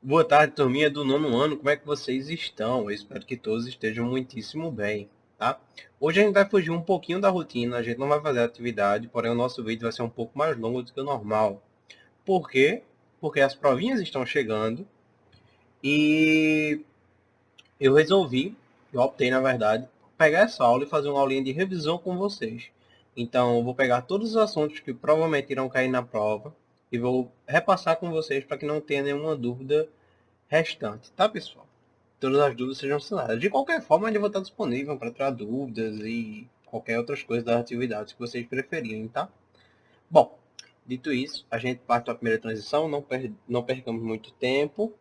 Boa tarde, turminha do nono ano. Como é que vocês estão? Eu espero que todos estejam muitíssimo bem, tá? Hoje a gente vai fugir um pouquinho da rotina, a gente não vai fazer atividade, porém o nosso vídeo vai ser um pouco mais longo do que o normal. Por quê? Porque as provinhas estão chegando e eu resolvi, eu optei na verdade, pegar essa aula e fazer uma aulinha de revisão com vocês. Então, eu vou pegar todos os assuntos que provavelmente irão cair na prova e vou repassar com vocês para que não tenha nenhuma dúvida restante, tá, pessoal? Todas as dúvidas sejam sanadas. De qualquer forma, ele vai estar disponível para tirar dúvidas e qualquer outras coisas das atividades que vocês preferirem, tá? Bom, dito isso, a gente parte para a primeira transição, não percamos muito tempo,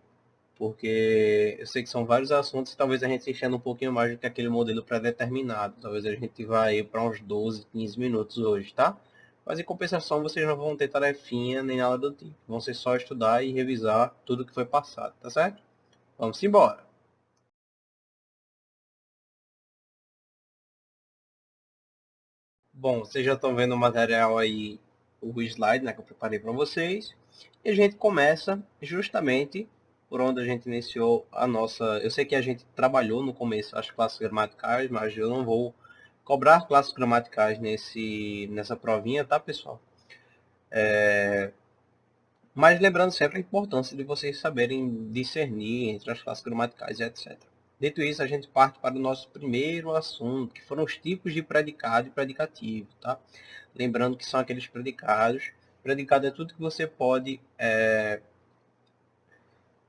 porque eu sei que são vários assuntos e talvez a gente se enchendo um pouquinho mais do que aquele modelo pré-determinado. Talvez a gente vá aí para uns 12, 15 minutos hoje, tá? Mas em compensação, vocês não vão ter tarefinha nem nada do tipo. Vão ser só estudar e revisar tudo que foi passado, tá certo? Vamos embora! Bom, vocês já estão vendo o material aí, o slide, né, que eu preparei para vocês. E a gente começa justamente por onde a gente iniciou a nossa... Eu sei que a gente trabalhou no começo as classes gramaticais, mas eu não vou cobrar classes gramaticais nessa provinha, tá, pessoal? Mas lembrando sempre a importância de vocês saberem discernir entre as classes gramaticais e etc. Dito isso, a gente parte para o nosso primeiro assunto, que foram os tipos de predicado e predicativo, tá? Lembrando que são aqueles predicados. Predicado é tudo que você pode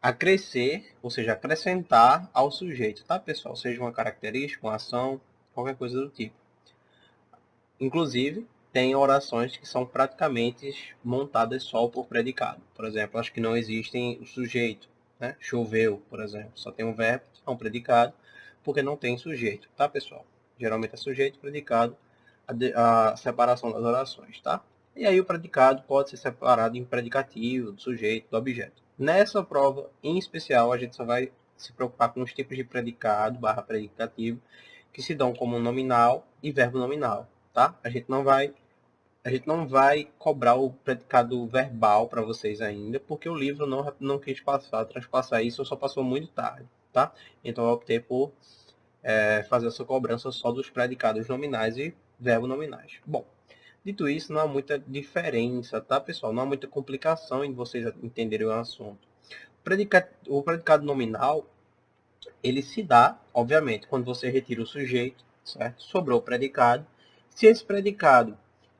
acrescer, ou seja, acrescentar ao sujeito, tá, pessoal? Seja uma característica, uma ação, qualquer coisa do tipo. Inclusive, tem orações que são praticamente montadas só por predicado. Por exemplo, acho que não existem o sujeito, né? Choveu, por exemplo. Só tem um verbo, é um predicado, porque não tem sujeito, tá, pessoal? Geralmente é sujeito, predicado, a separação das orações, tá? E aí o predicado pode ser separado em predicativo, do sujeito, do objeto. Nessa prova, em especial, a gente só vai se preocupar com os tipos de predicado barra predicativo que se dão como nominal e verbo nominal, tá? A gente não vai cobrar o predicado verbal para vocês ainda, porque o livro não quis transpassar isso, ou só passou muito tarde, tá? Então eu optei por fazer essa cobrança só dos predicados nominais e verbo nominais. Bom, dito isso, não há muita diferença, tá, pessoal? Não há muita complicação em vocês entenderem o assunto. O predicado nominal, ele se dá, obviamente, quando você retira o sujeito, certo? Sobrou o predicado. Se esse predicado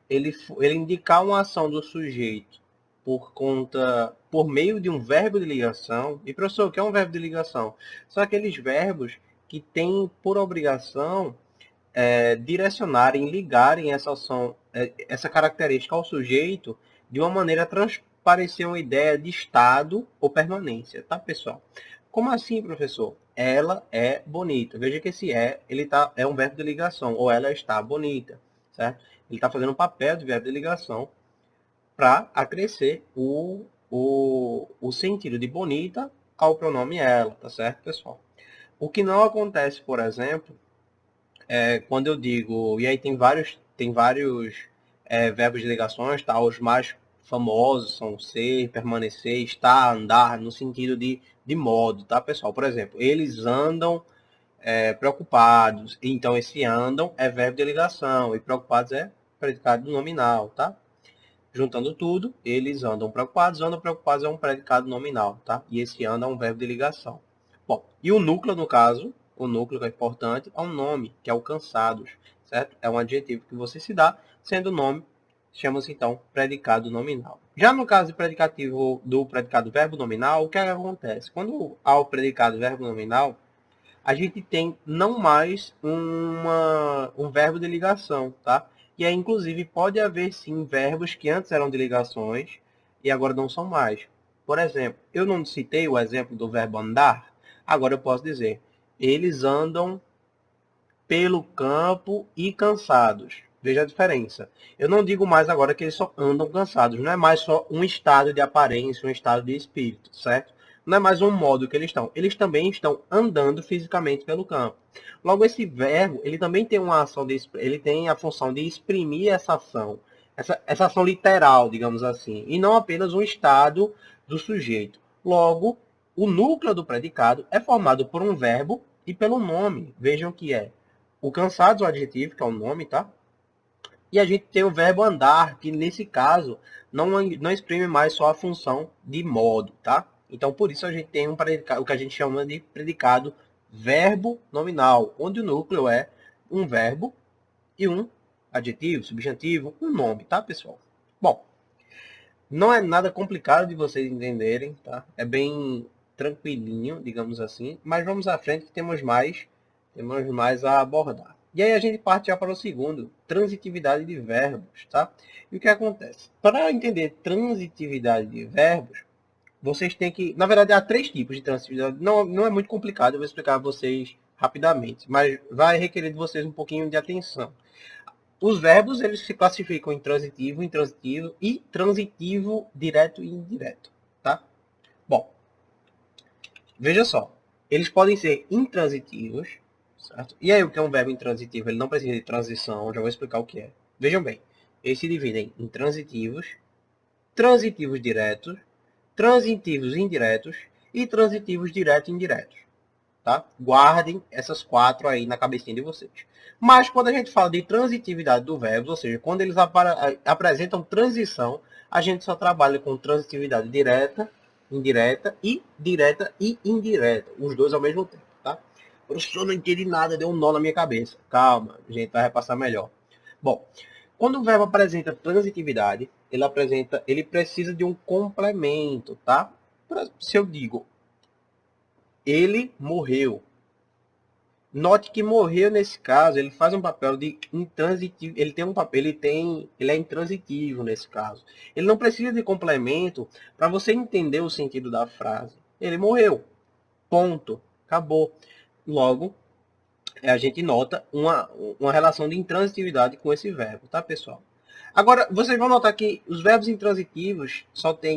ele indicar uma ação do sujeito por meio de um verbo de ligação, e professor, o que é um verbo de ligação? São aqueles verbos que têm por obrigação direcionarem, ligarem essa ação, essa característica ao sujeito de uma maneira a transparecer uma ideia de estado ou permanência, tá, pessoal? Como assim, professor? Ela é bonita. Veja que esse é um verbo de ligação, ou ela está bonita, certo? Ele está fazendo um papel de verbo de ligação para acrescer o sentido de bonita ao pronome ela, tá certo, pessoal? O que não acontece, por exemplo, quando eu digo, e aí tem vários verbos de ligações, tá? Os mais famosos são ser, permanecer, estar, andar, no sentido de modo, tá, pessoal? Por exemplo, eles andam preocupados, então esse andam é verbo de ligação, e preocupados é predicado nominal, tá? Juntando tudo, eles andam preocupados é um predicado nominal, tá? E esse anda é um verbo de ligação. Bom, e o núcleo, no caso, o núcleo que é importante, é um nome, que é o cansados, certo? É um adjetivo que você se dá, sendo o nome, chama-se então predicado nominal. Já no caso do predicado verbo nominal, o que acontece? Quando há o predicado verbo nominal, a gente tem não mais um verbo de ligação, tá? E aí, inclusive, pode haver sim verbos que antes eram de ligações e agora não são mais. Por exemplo, eu não citei o exemplo do verbo andar, agora eu posso dizer, eles andam pelo campo e cansados. Veja a diferença. Eu não digo mais agora que eles só andam cansados. Não é mais só um estado de aparência, um estado de espírito, certo? Não é mais um modo que eles estão. Eles também estão andando fisicamente pelo campo. Logo, esse verbo, ele também tem uma ação ele tem a função de exprimir essa ação, essa ação literal, digamos assim, e não apenas um estado do sujeito. Logo, o núcleo do predicado é formado por um verbo e pelo nome. Vejam que é o cansados, o adjetivo, que é o nome, tá? E a gente tem o verbo andar, que nesse caso não exprime mais só a função de modo, tá? Então, por isso a gente tem um predicado, o que a gente chama de predicado verbo nominal, onde o núcleo é um verbo e um adjetivo, substantivo, um nome, tá, pessoal? Bom, não é nada complicado de vocês entenderem, tá? É bem tranquilinho, digamos assim, mas vamos à frente que temos mais a abordar. E aí a gente parte já para o segundo, transitividade de verbos, tá? E o que acontece? Para entender transitividade de verbos, vocês têm que... Na verdade, há 3 tipos de transitividade. Não é muito complicado, eu vou explicar a vocês rapidamente, mas vai requerer de vocês um pouquinho de atenção. Os verbos, eles se classificam em transitivo, intransitivo e transitivo direto e indireto, tá? Bom, veja só. Eles podem ser intransitivos, certo? E aí, o que é um verbo intransitivo? Ele não precisa de transição, já vou explicar o que é. Vejam bem, eles se dividem em transitivos, transitivos diretos, transitivos indiretos e transitivos direto e indiretos. Tá? Guardem essas 4 aí na cabecinha de vocês. Mas quando a gente fala de transitividade do verbo, ou seja, quando eles apresentam transição, a gente só trabalha com transitividade direta e indireta. Os dois ao mesmo tempo, tá? Professor, não entendi nada, deu um nó na minha cabeça. Calma, a gente vai repassar melhor. Bom, quando o verbo apresenta transitividade, ele precisa de um complemento, tá? Se eu digo, ele morreu. Note que morreu nesse caso, ele faz um papel de intransitivo, ele é intransitivo nesse caso. Ele não precisa de complemento para você entender o sentido da frase. Ele morreu. Ponto. Acabou. Logo, a gente nota uma relação de intransitividade com esse verbo, tá, pessoal? Agora, vocês vão notar que os verbos intransitivos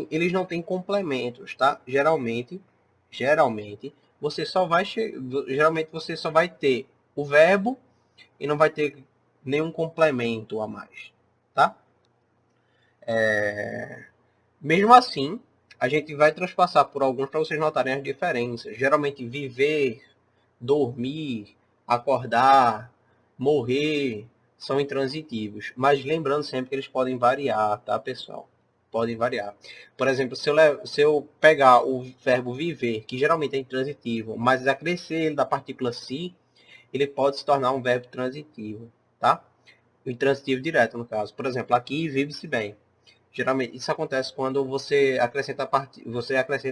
eles não têm complementos, tá? Geralmente, geralmente você só vai ter o verbo e não vai ter nenhum complemento a mais, tá? Mesmo assim, a gente vai transpassar por alguns para vocês notarem as diferenças. Geralmente, viver, dormir, acordar, morrer, são intransitivos. Mas lembrando sempre que eles podem variar, tá, pessoal? Podem variar. Por exemplo, se eu pegar o verbo viver, que geralmente é intransitivo, mas acrescer ele da partícula se, ele pode se tornar um verbo transitivo, tá? O intransitivo direto, no caso. Por exemplo, aqui vive-se bem. Geralmente, isso acontece quando você acrescenta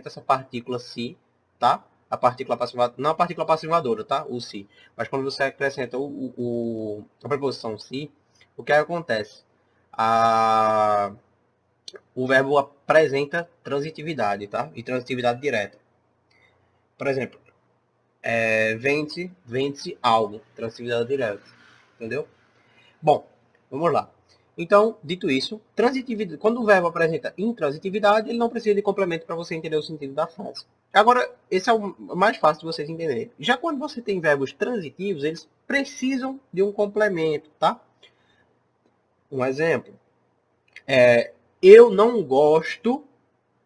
essa partícula se, tá? A partícula passiva, não a partícula passivadora, tá? O se. Mas quando você acrescenta a preposição se, o que acontece? O verbo apresenta transitividade, tá? E transitividade direta. Por exemplo, vende-se algo, transitividade direta. Entendeu? Bom, vamos lá. Então, dito isso, transitividade, quando o verbo apresenta intransitividade, ele não precisa de complemento para você entender o sentido da frase. Agora, esse é o mais fácil de vocês entenderem. Já quando você tem verbos transitivos, eles precisam de um complemento, tá? Um exemplo. Eu não gosto,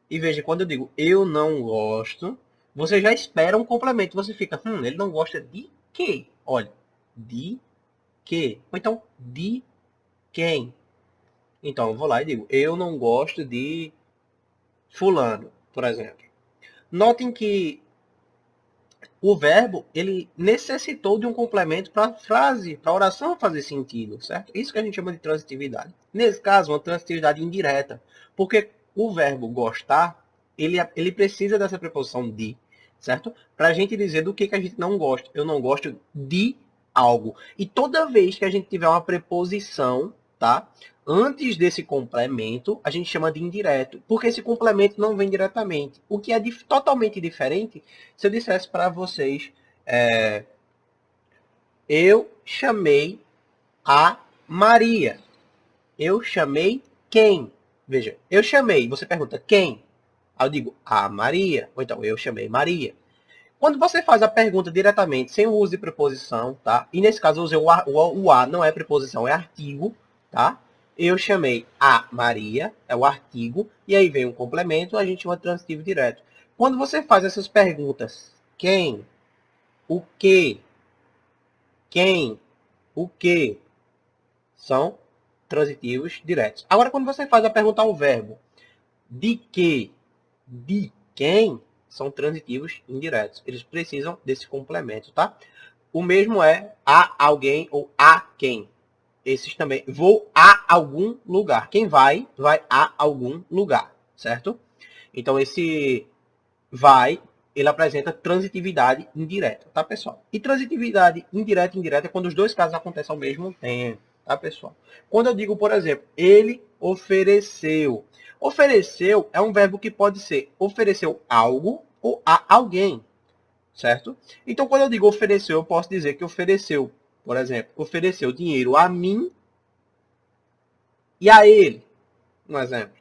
e veja, quando eu digo eu não gosto, você já espera um complemento. Você fica, ele não gosta de quê? Olha, de quê? Ou então, de quem? Então, eu vou lá e digo, eu não gosto de fulano, por exemplo. Notem que o verbo, ele necessitou de um complemento para a frase, para a oração fazer sentido, certo? Isso que a gente chama de transitividade. Nesse caso, uma transitividade indireta, porque o verbo gostar, ele precisa dessa preposição de, certo? Para a gente dizer do que a gente não gosta. Eu não gosto de algo. E toda vez que a gente tiver uma preposição, tá? Antes desse complemento, a gente chama de indireto, porque esse complemento não vem diretamente. O que é totalmente diferente se eu dissesse para vocês, eu chamei a Maria. Eu chamei quem? Veja, eu chamei, você pergunta quem? Aí eu digo, a Maria. Ou então, eu chamei Maria. Quando você faz a pergunta diretamente, sem o uso de preposição, tá? E nesse caso eu usei o a não é preposição, é artigo, tá? Eu chamei a Maria, é o artigo, e aí vem um complemento, a gente chama de transitivo direto. Quando você faz essas perguntas, quem, o que, quem, o que, são transitivos diretos. Agora, quando você faz a pergunta ao verbo, de que, de quem, são transitivos indiretos. Eles precisam desse complemento, tá? O mesmo é a alguém ou a quem. Esses também. Vou a algum lugar. Quem vai, vai a algum lugar, certo? Então, esse vai, ele apresenta transitividade indireta, tá, pessoal? E transitividade indireta e indireta é quando os dois casos acontecem ao mesmo tempo, tá, pessoal? Quando eu digo, por exemplo, ele ofereceu. Ofereceu é um verbo que pode ser ofereceu algo ou a alguém, certo? Então, quando eu digo ofereceu, eu posso dizer que ofereceu, por exemplo, ofereceu dinheiro a mim e a ele, um exemplo.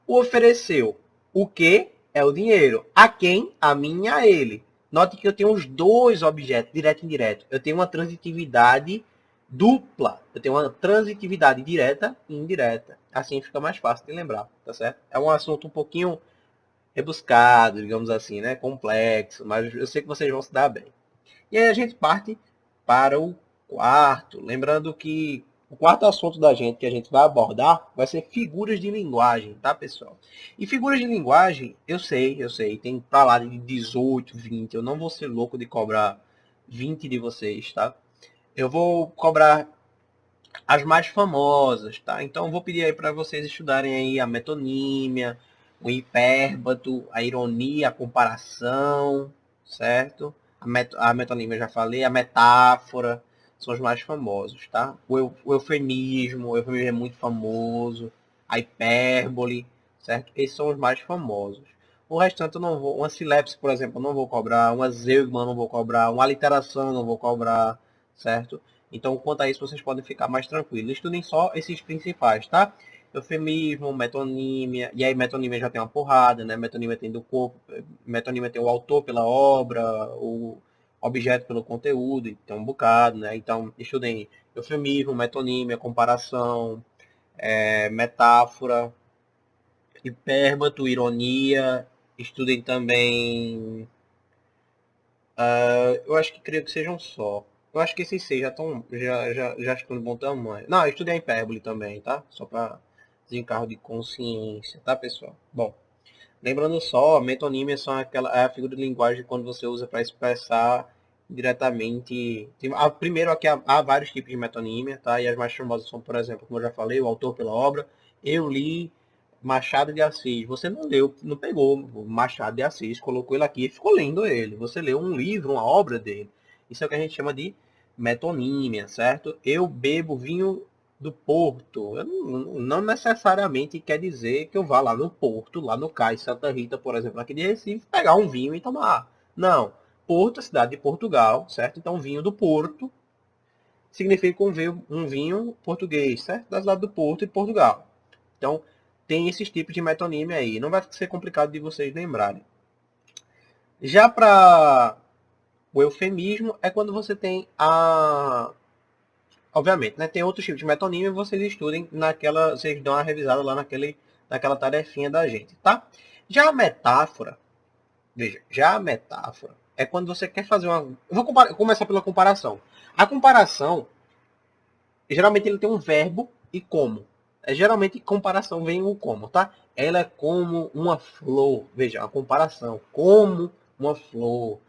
O ofereceu o que é o dinheiro. A quem? A mim e a ele. Note que eu tenho os dois objetos, direto e indireto. Eu tenho uma transitividade dupla. Eu tenho uma transitividade direta e indireta. Assim fica mais fácil de lembrar, tá certo? É um assunto um pouquinho rebuscado, digamos assim, né? Complexo, mas eu sei que vocês vão se dar bem. E aí a gente parte para o quarto. Lembrando que o quarto assunto da gente que a gente vai abordar vai ser figuras de linguagem, tá, pessoal? E figuras de linguagem, eu sei, tem para lá de 18, 20. Eu não vou ser louco de cobrar 20 de vocês, tá? Eu vou cobrar as mais famosas, tá? Então eu vou pedir aí para vocês estudarem aí a metonímia, o hipérbato, a ironia, a comparação, certo? A metonímia eu já falei, a metáfora, são os mais famosos, tá? O eufemismo é muito famoso, a hipérbole, certo? Esses são os mais famosos. O restante eu não vou, uma silepse, por exemplo, eu não vou cobrar, uma zeugma eu não vou cobrar, uma aliteração eu não vou cobrar, certo? Então, quanto a isso, vocês podem ficar mais tranquilos. Estudem só esses principais, tá? Eufemismo, metonímia, e aí metonímia já tem uma porrada, né? Metonímia tem do corpo, metonímia tem o autor pela obra, o objeto pelo conteúdo, tem um bocado, né? Então, estudem eufemismo, metonímia, comparação, metáfora, hipérbato, ironia. Estudem também, eu acho que creio que sejam só. Eu acho que esses seis já estão de bom tamanho. Não, eu estudei a hipérbole também, tá? Só para desencargo de consciência, tá, pessoal? Bom, lembrando só, metonímia são é a figura de linguagem quando você usa para expressar diretamente. Primeiro, aqui há vários tipos de metonímia, tá? E as mais famosas são, por exemplo, como eu já falei, o autor pela obra. Eu li Machado de Assis. Você não leu, não pegou o Machado de Assis, colocou ele aqui e ficou lendo ele. Você leu um livro, uma obra dele. Isso é o que a gente chama de metonímia, certo? Eu bebo vinho do Porto. Não necessariamente quer dizer que eu vá lá no Porto, lá no Cais Santa Rita, por exemplo, aqui de Recife, pegar um vinho e tomar. Não. Porto, cidade de Portugal, certo? Então, vinho do Porto significa um vinho português, certo? Da cidade do Porto e Portugal. Então, tem esses tipos de metonímia aí. Não vai ser complicado de vocês lembrarem. Já para o eufemismo, é quando você tem a... Obviamente, né? Tem outros tipos de metonímia, vocês estudem naquela... Vocês dão uma revisada lá naquela tarefinha da gente, tá? Já a metáfora, veja, já a metáfora é quando você quer fazer uma... Eu vou começar pela comparação. A comparação, geralmente ele tem um verbo e como. Geralmente comparação vem o como, tá? Ela é como uma flor. Veja, a comparação. Como uma flor.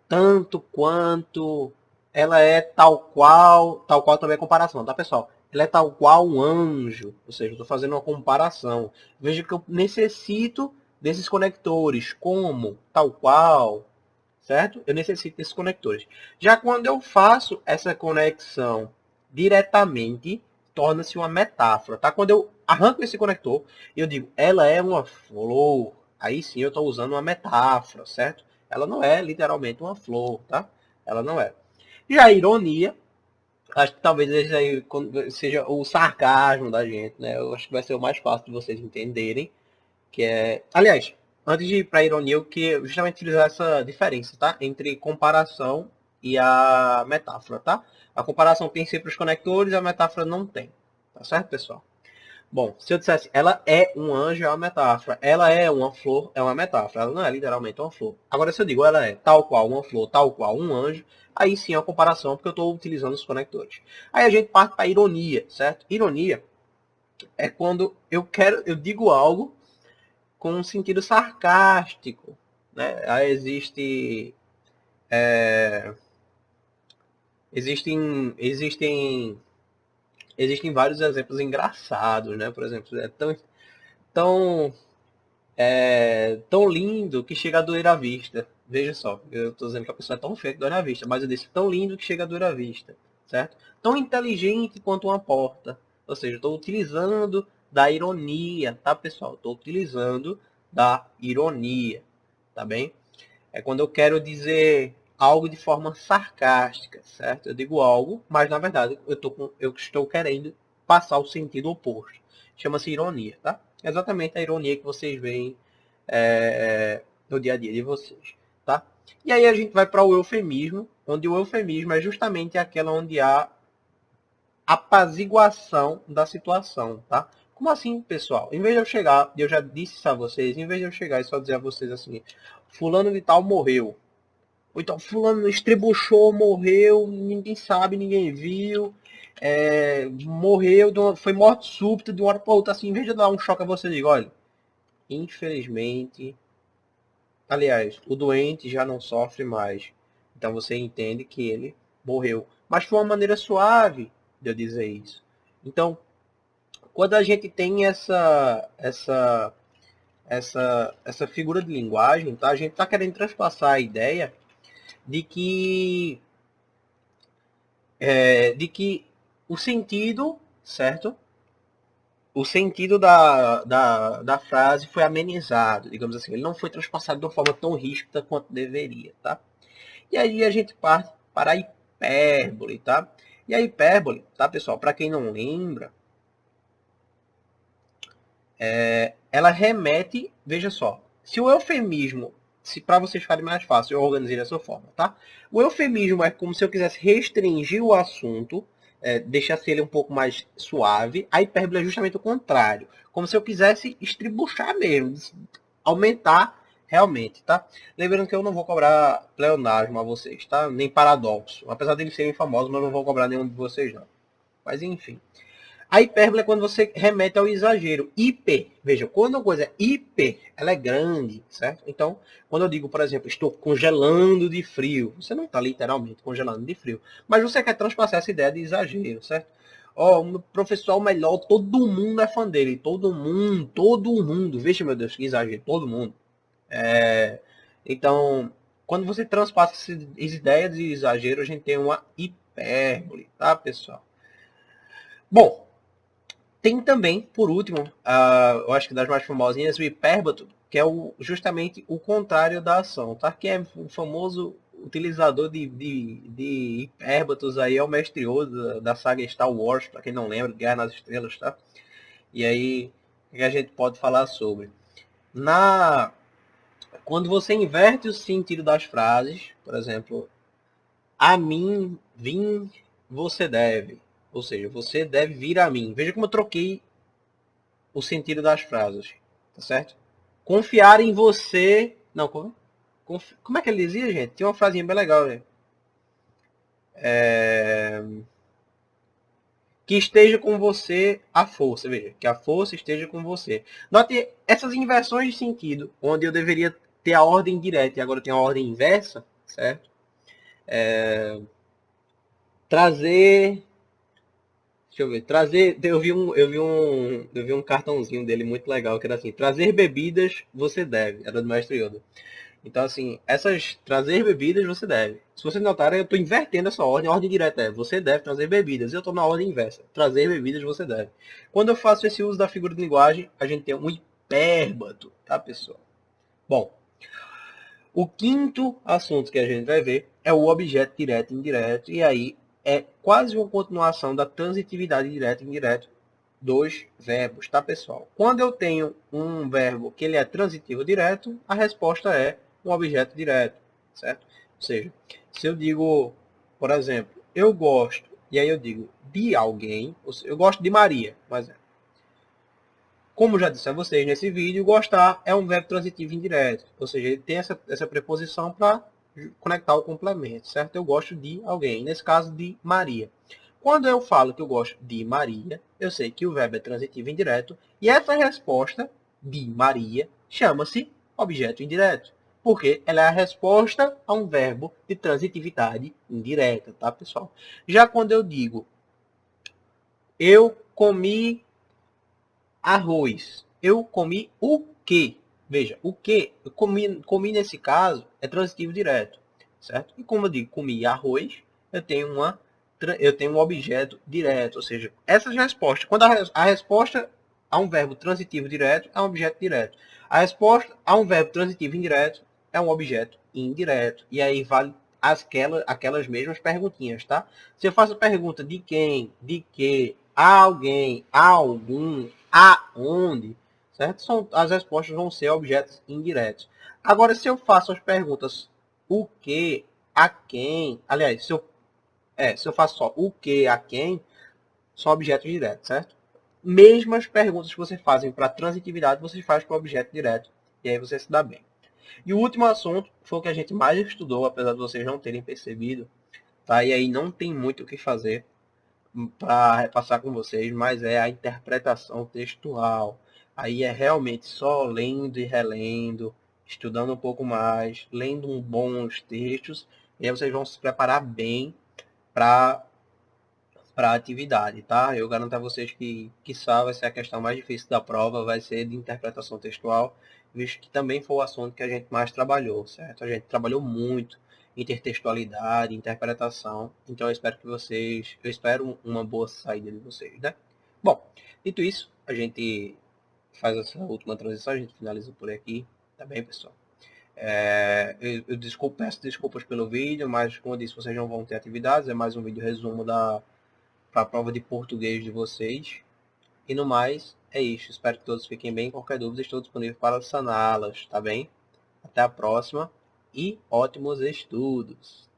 Tanto quanto ela é tal qual também é comparação, tá, pessoal? Ela é tal qual um anjo. Ou seja, eu estou fazendo uma comparação. Veja que eu necessito desses conectores. Como, tal qual, certo? Eu necessito desses conectores. Já quando eu faço essa conexão diretamente, torna-se uma metáfora, tá? Quando eu arranco esse conector e eu digo, ela é uma flor, aí sim eu estou usando uma metáfora, certo? Ela não é literalmente uma flor, tá? Ela não é. Já a ironia, acho que talvez esse aí seja o sarcasmo da gente, né? Eu acho que vai ser o mais fácil de vocês entenderem, que é... Aliás, antes de ir para a ironia, eu queria justamente utilizar essa diferença, tá? Entre comparação e a metáfora, tá? A comparação tem sempre os conectores, a metáfora não tem. Tá certo, pessoal? Bom, se eu dissesse ela é um anjo, é uma metáfora. Ela é uma flor, é uma metáfora. Ela não é literalmente uma flor. Agora, se eu digo ela é tal qual uma flor, tal qual um anjo, aí sim é uma comparação, porque eu estou utilizando os conectores. Aí a gente parte para a ironia, certo? Ironia é quando eu digo algo com um sentido sarcástico, né? Aí existem vários exemplos engraçados, né? Por exemplo, tão tão lindo que chega a doer a vista. Veja só, eu estou dizendo que a pessoa é tão feia que dói na vista, mas eu disse tão lindo que chega a doer a vista, certo? Tão inteligente quanto uma porta. Ou seja, estou utilizando da ironia, tá, pessoal? Estou utilizando da ironia, tá bem? É quando eu quero dizer algo de forma sarcástica, certo? Eu digo algo, mas na verdade eu estou querendo passar o sentido oposto. Chama-se ironia, tá? É exatamente a ironia que vocês veem no dia a dia de vocês, tá? E aí a gente vai para o eufemismo, onde o eufemismo é justamente aquela onde há apaziguação da situação, tá? Como assim, pessoal? Em vez de eu chegar, eu já disse isso a vocês, em vez de eu chegar e só dizer a vocês assim, fulano de tal morreu, ou então fulano estribuchou, morreu, ninguém sabe, ninguém viu, morreu, foi morte súbita de uma hora para outra, assim, em vez de eu dar um choque a você, eu digo, olha, infelizmente, aliás, o doente já não sofre mais, então você entende que ele morreu, mas foi uma maneira suave de eu dizer isso. Então, quando a gente tem essa figura de linguagem, tá? A gente está querendo transpassar a ideia de que o sentido, certo? O sentido da frase foi amenizado, digamos assim. Ele não foi transpassado de uma forma tão ríspida quanto deveria, tá? E aí a gente parte para a hipérbole, tá? E a hipérbole, tá, pessoal? Para quem não lembra, ela remete, veja só, se o eufemismo, se para vocês ficarem mais fácil, eu organizei dessa forma, tá? O eufemismo é como se eu quisesse restringir o assunto, deixasse ele um pouco mais suave. A hipérbole é justamente o contrário, como se eu quisesse estribuchar mesmo, aumentar realmente, tá? Lembrando que eu não vou cobrar pleonasmo a vocês, tá? Nem paradoxo. Apesar de eles serem famosos, mas eu não vou cobrar nenhum de vocês, não. Mas enfim. A hipérbole é quando você remete ao exagero. Hiper, veja, quando uma coisa é hiper, ela é grande, certo? Então, quando eu digo, por exemplo, estou congelando de frio, você não está literalmente congelando de frio, mas você quer transpassar essa ideia de exagero, certo? Ó, o professor é o melhor, todo mundo é fã dele, todo mundo, veja, meu Deus, que exagero, todo mundo. Então, quando você transpassa essa ideia de exagero, a gente tem uma hipérbole, tá, pessoal? Bom, tem também, por último, eu acho que das mais famosinhas, o hipérbato, que é justamente o contrário da ação, tá? Que é o famoso utilizador de hipérbatos aí, é o mestre Yoda da saga Star Wars, para quem não lembra, Guerra nas Estrelas, tá? E aí, o que a gente pode falar sobre? Quando você inverte o sentido das frases, por exemplo, a mim, vim, você deve. Ou seja, você deve vir a mim. Veja como eu troquei o sentido das frases, tá certo? Confiar em você. Não, como é que ele dizia, gente? Tinha uma frasinha bem legal, né? Que esteja com você a força, veja, que a força esteja com você. Note essas inversões de sentido, onde eu deveria ter a ordem direta e agora eu tenho a ordem inversa, certo? Trazer. Deixa eu ver. Trazer. Eu vi um cartãozinho dele muito legal, que era assim: trazer bebidas você deve. Era do Mestre Yoda. Então, assim, trazer bebidas você deve. Se vocês notarem, eu estou invertendo essa ordem. A ordem direta é você deve trazer bebidas. Eu estou na ordem inversa. Trazer bebidas você deve. Quando eu faço esse uso da figura de linguagem, a gente tem um hipérbato, tá, pessoal? Bom, o quinto assunto que a gente vai ver é o objeto direto e indireto. E aí é quase uma continuação da transitividade direta e indireta dos verbos, tá, pessoal? Quando eu tenho um verbo que ele é transitivo direto, a resposta é um objeto direto, certo? Ou seja, se eu digo, por exemplo, eu gosto, e aí eu digo de alguém, eu gosto de Maria, por exemplo. Como já disse a vocês nesse vídeo, gostar é um verbo transitivo indireto. Ou seja, ele tem essa preposição para conectar o complemento, certo? Eu gosto de alguém, nesse caso de Maria. Quando eu falo que eu gosto de Maria, eu sei que o verbo é transitivo indireto e essa resposta de Maria chama-se objeto indireto, porque ela é a resposta a um verbo de transitividade indireta, tá, pessoal? Já quando eu digo eu comi arroz, eu comi o quê? Veja, o que eu comi nesse caso é transitivo direto, certo? E como eu digo comi arroz, eu tenho um objeto direto, ou seja, essas respostas, quando a resposta a um verbo transitivo direto é um objeto direto, a resposta a um verbo transitivo indireto é um objeto indireto, e aí vale aquelas mesmas perguntinhas, tá? Se eu faço a pergunta de quem, de que, a alguém, a algum, aonde, certo? As respostas vão ser objetos indiretos. Agora, se eu faço as perguntas o que, a quem, aliás, se eu faço só o que, a quem, são objetos diretos, certo? Mesmas perguntas que você fazem para transitividade, você faz para objeto direto. E aí você se dá bem. E o último assunto foi o que a gente mais estudou, apesar de vocês não terem percebido. Tá? E aí não tem muito o que fazer para repassar com vocês, mas é a interpretação textual. Aí é realmente só lendo e relendo, estudando um pouco mais, lendo bons textos, e aí vocês vão se preparar bem para a atividade, tá? Eu garanto a vocês que vai ser a questão mais difícil da prova, vai ser de interpretação textual, visto que também foi o assunto que a gente mais trabalhou, certo? A gente trabalhou muito intertextualidade, interpretação, então eu espero uma boa saída de vocês, né? Bom, dito isso, a gente faz essa última transição, a gente finaliza por aqui, tá bem, pessoal? Peço desculpas pelo vídeo, mas como eu disse, vocês não vão ter atividades, é mais um vídeo resumo para a prova de português de vocês. E no mais, é isso. Espero que todos fiquem bem. Qualquer dúvida, estou disponível para saná-las, tá bem? Até a próxima e ótimos estudos!